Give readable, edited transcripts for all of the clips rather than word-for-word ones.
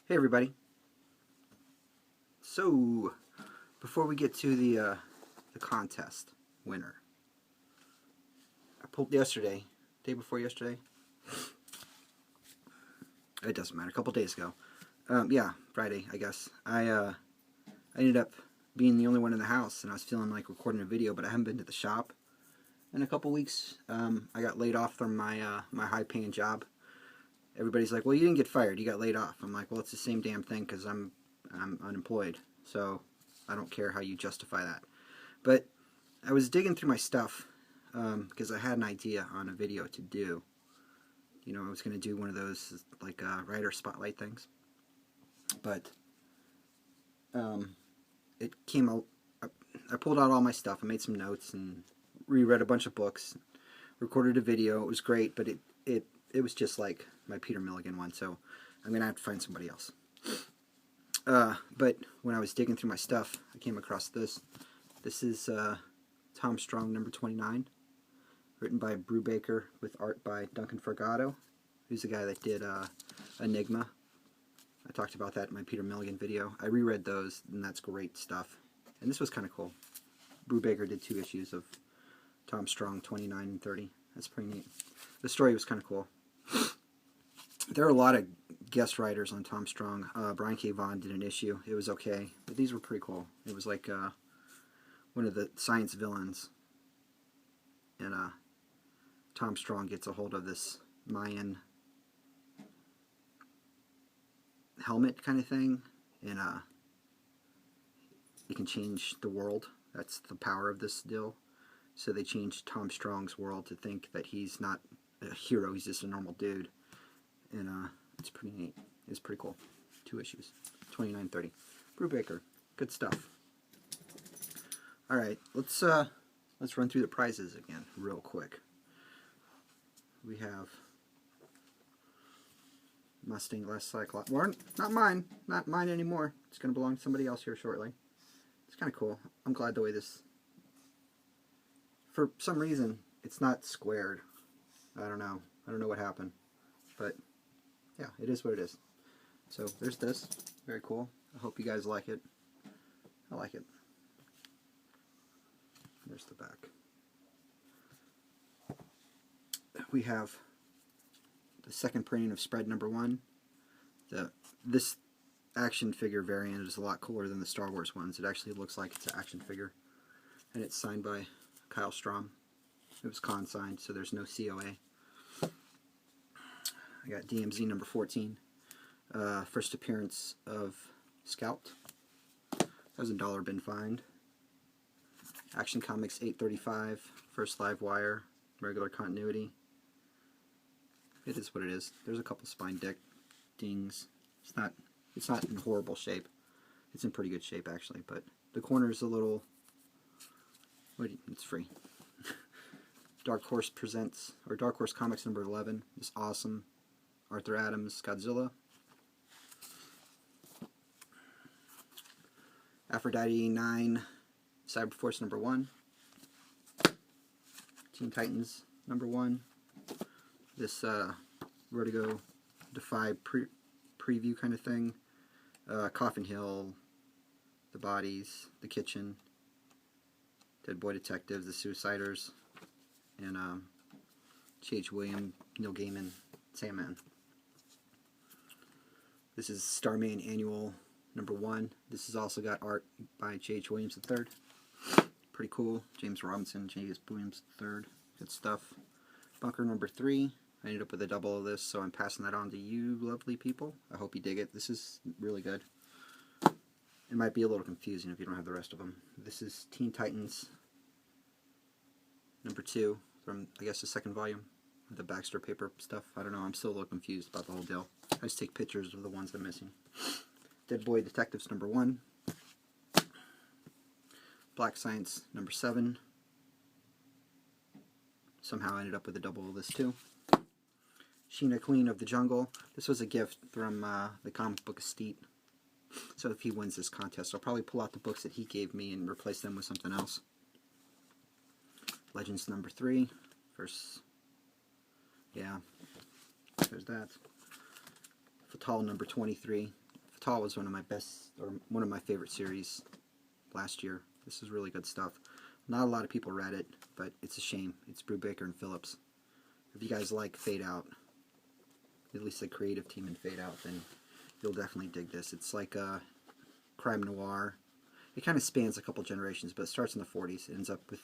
Hey everybody. So, before we get to the contest winner, I pulled yesterday, day before yesterday. It doesn't matter. A couple days ago. Yeah, Friday, I guess. I ended up being the only one in the house, and I was feeling like recording a video, but I haven't been to the shop in a couple weeks. I got laid off from my my high-paying job. Everybody's like, "Well, you didn't get fired. You got laid off." I'm like, "Well, it's the same damn thing because I'm unemployed. So I don't care how you justify that." But I was digging through my stuff because I had an idea on a video to do. You know, I was going to do one of those like writer spotlight things. But it came out. I pulled out all my stuff. I made some notes and reread a bunch of books. Recorded a video. It was great, but it was just like my Peter Milligan one. So I'm going to have to find somebody else. But when I was digging through my stuff, I came across this. This is Tom Strong number 29, written by Brubaker with art by Duncan Furgado, who's the guy that did Enigma. I talked about that in my Peter Milligan video. I reread those, and that's great stuff. And this was kind of cool. Brubaker did 2 issues of Tom Strong 29 and 30. That's pretty neat. The story was kind of cool. There are a lot of guest writers on Tom Strong. Brian K. Vaughan did an issue. It was okay, but these were pretty cool. It was like one of the science villains, and Tom Strong gets a hold of this Mayan helmet kind of thing, and he can change the world. That's the power of this deal. So they changed Tom Strong's world to think that he's not a hero, he's just a normal dude. And it's pretty neat. It's pretty cool. 2 issues. 29-30. Brubaker. Good stuff. Alright, let's run through the prizes again real quick. We have Mustang Glass Cyclops. Well, not mine. Not mine anymore. It's going to belong to somebody else here shortly. It's kind of cool. I'm glad the way this... For some reason, it's not squared. I don't know. I don't know what happened. But, yeah, it is what it is. So, there's this. Very cool. I hope you guys like it. I like it. There's the back. We have the second printing of spread number 1. This action figure variant is a lot cooler than the Star Wars ones. It actually looks like it's an action figure. And it's signed by Kyle Strom. It was consigned, so there's no COA. I got DMZ number 14. First appearance of Scout. That was a $1 bin find. Action Comics 835. First live wire. Regular continuity. It is what it is. There's a couple spine deck dings. It's not in horrible shape. It's in pretty good shape actually, but the corner's a little... it's free. Dark Horse presents, or Dark Horse Comics number 11. This awesome Arthur Adams Godzilla. Aphrodite 9, Cyberforce number 1. Teen Titans number 1. This Vertigo Defy preview kind of thing. Coffin Hill, The Bodies, The Kitchen, Dead Boy Detectives, The Suiciders, and J.H. Williams, Neil Gaiman, Sandman. This is Starman Annual number 1. This has also got art by J.H. Williams III. Pretty cool. James Robinson, J.H. Williams III. Good stuff. Bunker number 3. I ended up with a double of this, so I'm passing that on to you lovely people. I hope you dig it. This is really good. It might be a little confusing if you don't have the rest of them. This is Teen Titans number 2 from, I guess, the second volume. The Baxter paper stuff. I don't know. I'm still a little confused about the whole deal. I just take pictures of the ones I'm missing. Dead Boy Detectives number 1. Black Science number 7. Somehow I ended up with a double of this too. Sheena, Queen of the Jungle. This was a gift from the comic book Estate. So if he wins this contest, I'll probably pull out the books that he gave me and replace them with something else. Legends number 3. First, yeah, there's that. Fatal number 23. Fatale was one of my best, or one of my favorite series last year. This is really good stuff. Not a lot of people read it, but it's a shame. It's Brubaker and Phillips. If you guys like Fade Out, at least the creative team in Fade Out, then you'll definitely dig this. It's like a crime noir. It kind of spans a couple generations, but it starts in the 40s. It ends up with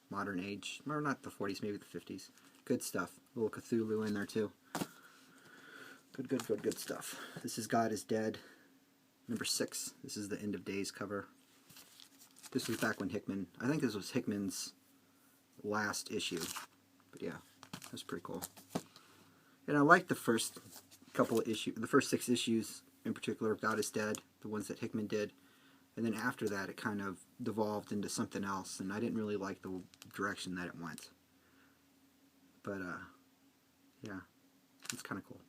modern age. Or not the 40s, maybe the 50s. Good stuff. A little Cthulhu in there, too. Good stuff. This is God is Dead, number 6. This is the End of Days cover. This was back when Hickman, I think this was Hickman's last issue. But yeah, that's pretty cool. And I like the first couple of issues, the first 6 issues in particular of God is Dead, the ones that Hickman did. And then after that, it kind of devolved into something else, and I didn't really like the direction that it went. But, yeah, it's kind of cool.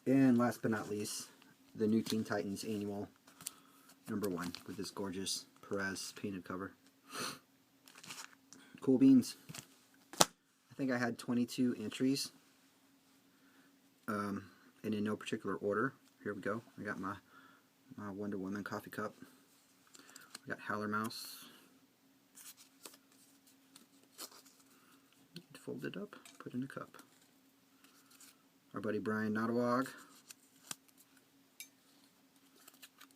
And last but not least, the New Teen Titans Annual number 1 with this gorgeous Perez painted cover. Cool beans. I think I had 22 entries, and in no particular order. Here we go. I got my Wonder Woman coffee cup. I got Howler Mouse. Fold it up, put in a cup. Our buddy Brian Nottawag.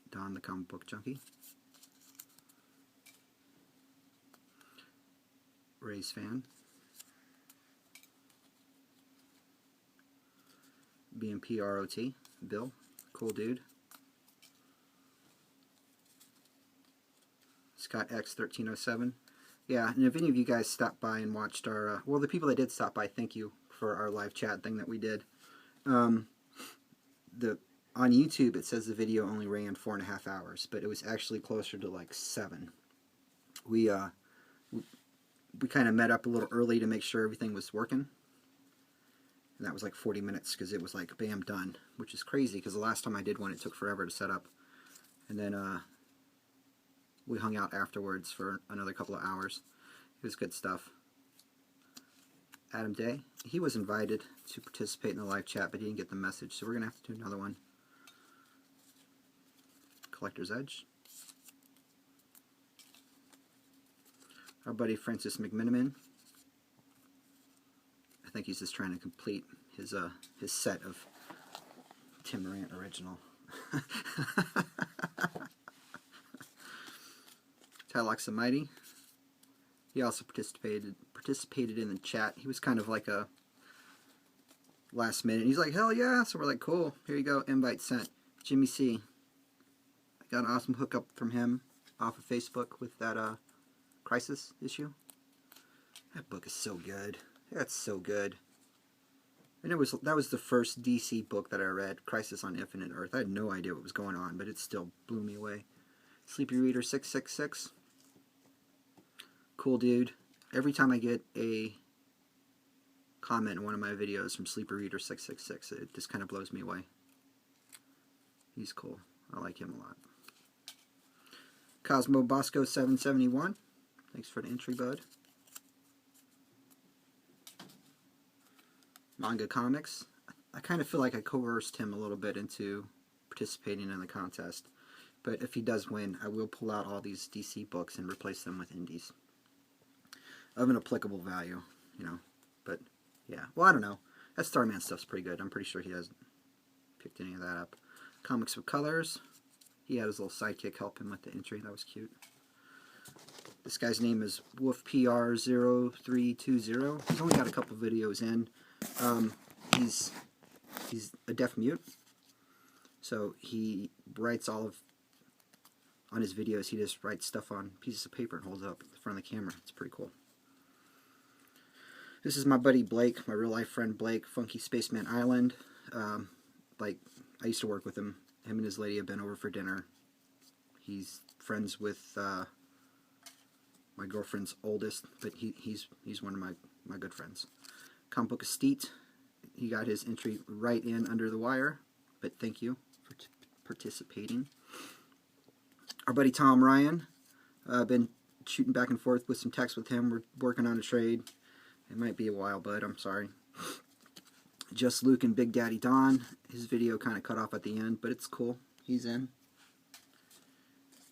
Don the Comic Book Junkie. Ray's Fan. BMP ROT. Bill. Cool dude. Scott X 1307. Yeah, and if any of you guys stopped by and watched our, well, the people that did stop by, thank you for our live chat thing that we did. On YouTube, it says the video only ran 4.5 hours, but it was actually closer to like 7. We kind of met up a little early to make sure everything was working, and that was like 40 minutes because it was like bam, done, which is crazy because the last time I did one, it took forever to set up, and then we hung out afterwards for another couple of hours. It was good stuff. Adam Day, he was invited to participate in the live chat, but he didn't get the message, so we're going to have to do another one. Collector's Edge. Our buddy Francis McMiniman. I think he's just trying to complete his set of Tim Morant original. Tylox the Mighty. He also participated in the chat. He was kind of like a last minute. He's like, hell yeah! So we're like, cool. Here you go. Invite sent. Jimmy C. I got an awesome hookup from him off of Facebook with that Crisis issue. That book is so good. That's so good. And that was the first DC book that I read, Crisis on Infinite Earth. I had no idea what was going on, but it still blew me away. Sleepy Reader 666. Cool dude. Every time I get a comment in one of my videos from Sleeper Reader 666, it just kind of blows me away. He's cool. I like him a lot. Cosmo Bosco 771. Thanks for the entry, bud. Manga Comics. I kind of feel like I coerced him a little bit into participating in the contest. But if he does win, I will pull out all these DC books and replace them with indies. Of an applicable value, you know. But, yeah. Well, I don't know. That Starman stuff's pretty good. I'm pretty sure he hasn't picked any of that up. Comics with Colors. He had his little sidekick help him with the entry. That was cute. This guy's name is WolfPR0320. He's only got a couple videos in. He's a deaf mute. So he writes all of... On his videos, he just writes stuff on pieces of paper and holds it up in front of the camera. It's pretty cool. This is my buddy Blake, my real life friend Blake, Funky Spaceman Island. Like, I used to work with him. Him and his lady have been over for dinner. He's friends with my girlfriend's oldest, but he's one of my good friends. Comic Book Estate. He got his entry right in under the wire, but thank you for participating. Our buddy Tom Ryan. I've been shooting back and forth with some texts with him. We're working on a trade. It might be a while, bud. I'm sorry. Just Luke and Big Daddy Don. His video kind of cut off at the end, but it's cool. He's in.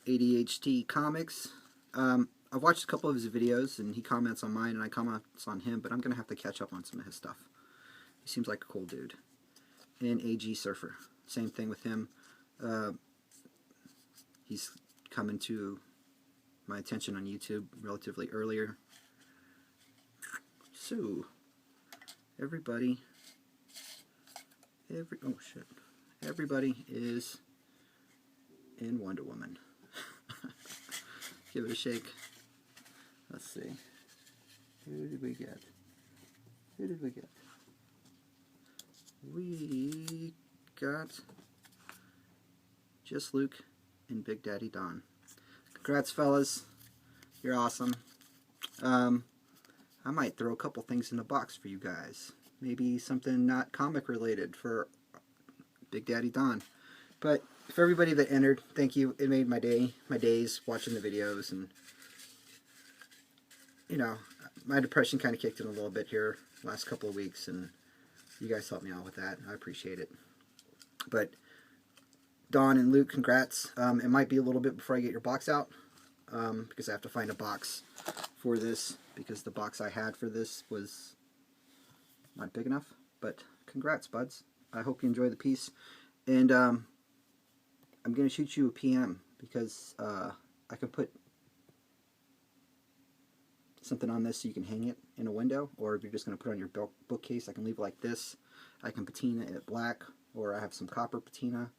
ADHD Comics. I've watched a couple of his videos, and he comments on mine, and I comment on him, but I'm going to have to catch up on some of his stuff. He seems like a cool dude. And AG Surfer. Same thing with him. He's coming to my attention on YouTube relatively earlier. So, everybody is in Wonder Woman. Give it a shake. Let's see. Who did we get? Who did we get? We got Just Luke and Big Daddy Don. Congrats, fellas. You're awesome. I might throw a couple things in the box for you guys. Maybe something not comic related for Big Daddy Don. But for everybody that entered, thank you. It made my days watching the videos, and you know, my depression kind of kicked in a little bit here last couple of weeks, and you guys helped me out with that. I appreciate it. But Don and Luke, congrats. It might be a little bit before I get your box out, because I have to find a box for this, because the box I had for this was not big enough. But congrats, buds. I hope you enjoy the piece. And I'm going to shoot you a PM, because I can put something on this so you can hang it in a window, or if you're just going to put it on your bookcase, I can leave it like this. I can patina it black, or I have some copper patina.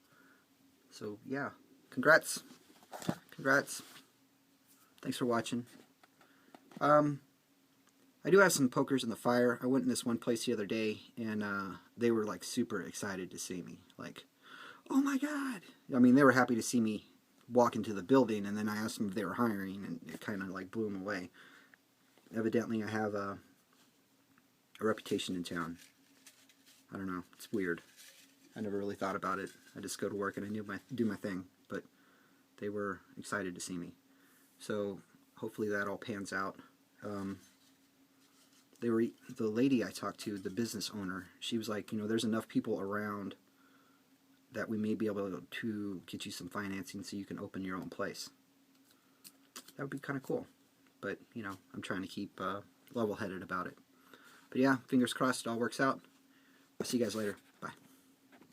So yeah, congrats. Congrats. Thanks for watching. I do have some pokers in the fire. I went in this one place the other day, and they were like super excited to see me. Like, oh my god! I mean, they were happy to see me walk into the building, and then I asked them if they were hiring, and it kind of like blew them away. Evidently, I have a reputation in town. I don't know. It's weird. I never really thought about it. I just go to work and I do my thing. But they were excited to see me. So hopefully that all pans out. The lady I talked to, the business owner, she was like, you know, there's enough people around that we may be able to get you some financing so you can open your own place. That would be kind of cool. But, you know, I'm trying to keep level-headed about it. But yeah, fingers crossed it all works out. I'll see you guys later.